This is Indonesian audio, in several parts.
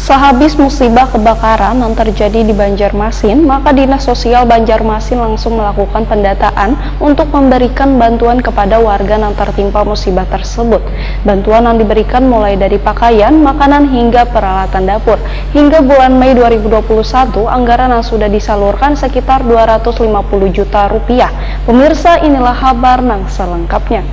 Sehabis musibah kebakaran yang terjadi di Banjarmasin, maka Dinas Sosial Banjarmasin langsung melakukan pendataan untuk memberikan bantuan kepada warga yang tertimpa musibah tersebut. Bantuan yang diberikan mulai dari pakaian, makanan hingga peralatan dapur. Hingga bulan Mei 2021, anggaran yang sudah disalurkan sekitar 250 juta rupiah. Pemirsa, inilah kabar yang selengkapnya.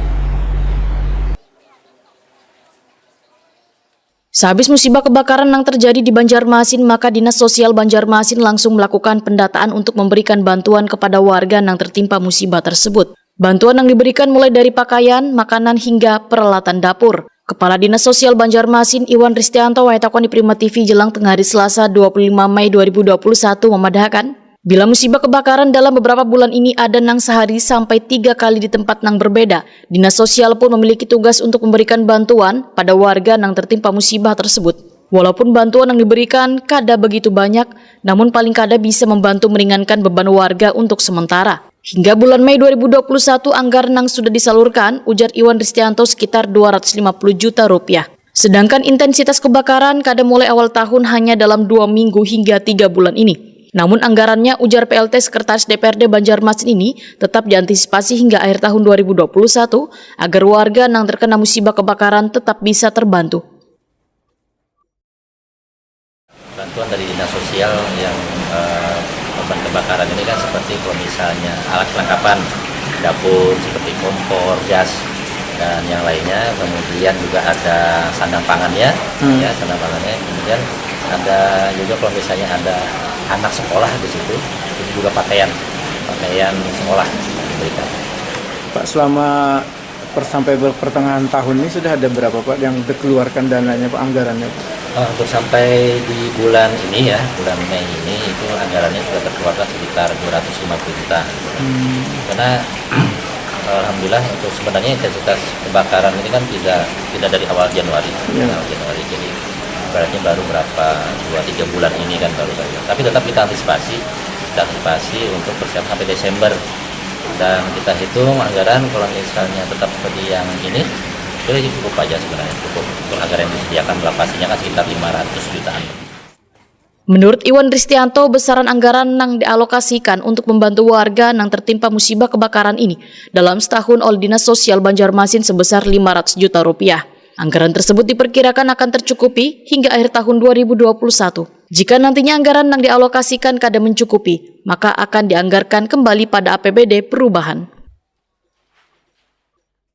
Sehabis musibah kebakaran yang terjadi di Banjarmasin, maka Dinas Sosial Banjarmasin langsung melakukan pendataan untuk memberikan bantuan kepada warga yang tertimpa musibah tersebut. Bantuan yang diberikan mulai dari pakaian, makanan hingga peralatan dapur. Kepala Dinas Sosial Banjarmasin Iwan Ristianto waetakon di Prima TV Jelang tengah hari Selasa 25 Mei 2021 memadahkan, bila musibah kebakaran dalam beberapa bulan ini ada nang sehari sampai 3 kali di tempat nang berbeda, Dinas Sosial pun memiliki tugas untuk memberikan bantuan pada warga nang tertimpa musibah tersebut. Walaupun bantuan yang diberikan kada begitu banyak, namun paling kada bisa membantu meringankan beban warga untuk sementara. Hingga bulan Mei 2021 anggaran yang sudah disalurkan, ujar Iwan Ristianto, sekitar 250 juta rupiah. Sedangkan intensitas kebakaran kada mulai awal tahun hanya dalam 2 minggu hingga 3 bulan ini. Namun anggarannya, ujar PLT Sekretaris DPRD Banjarmasin ini, tetap diantisipasi hingga akhir tahun 2021 agar warga yang terkena musibah kebakaran tetap bisa terbantu. Bantuan dari Dinas Sosial yang korban kebakaran ini kan seperti kalau misalnya alat kelengkapan dapur seperti kompor, gas, dan yang lainnya. Kemudian juga ada sandang pangannya, ya sandang pangannya. Kemudian ada juga kalau misalnya ada anak sekolah di situ, itu juga pakaian sekolah diberikan. Pak, selama sampai pertengahan tahun ini sudah ada berapa Pak yang dikeluarkan dananya Pak, anggarannya Pak? Untuk sampai di bulan ini ya, bulan Mei ini itu anggarannya sudah terkeluarkan sekitar 250 juta. Karena alhamdulillah untuk sebenarnya intensitas kebakaran ini kan tidak dari awal Januari, jadi berarti baru berapa 2-3 bulan ini kan baru saja. Tapi tetap kita antisipasi untuk persiapan sampai Desember, dan kita hitung anggaran kalau misalnya tetap seperti yang ini itu cukup aja sebenarnya, cukup untuk anggaran yang disediakan pastinya kan sekitar 500 jutaan. Menurut Iwan Ristianto, besaran anggaran yang dialokasikan untuk membantu warga yang tertimpa musibah kebakaran ini dalam setahun oleh Dinas Sosial Banjarmasin sebesar 500 juta rupiah. Anggaran tersebut diperkirakan akan tercukupi hingga akhir tahun 2021. Jika nantinya anggaran yang dialokasikan kada mencukupi, maka akan dianggarkan kembali pada APBD perubahan.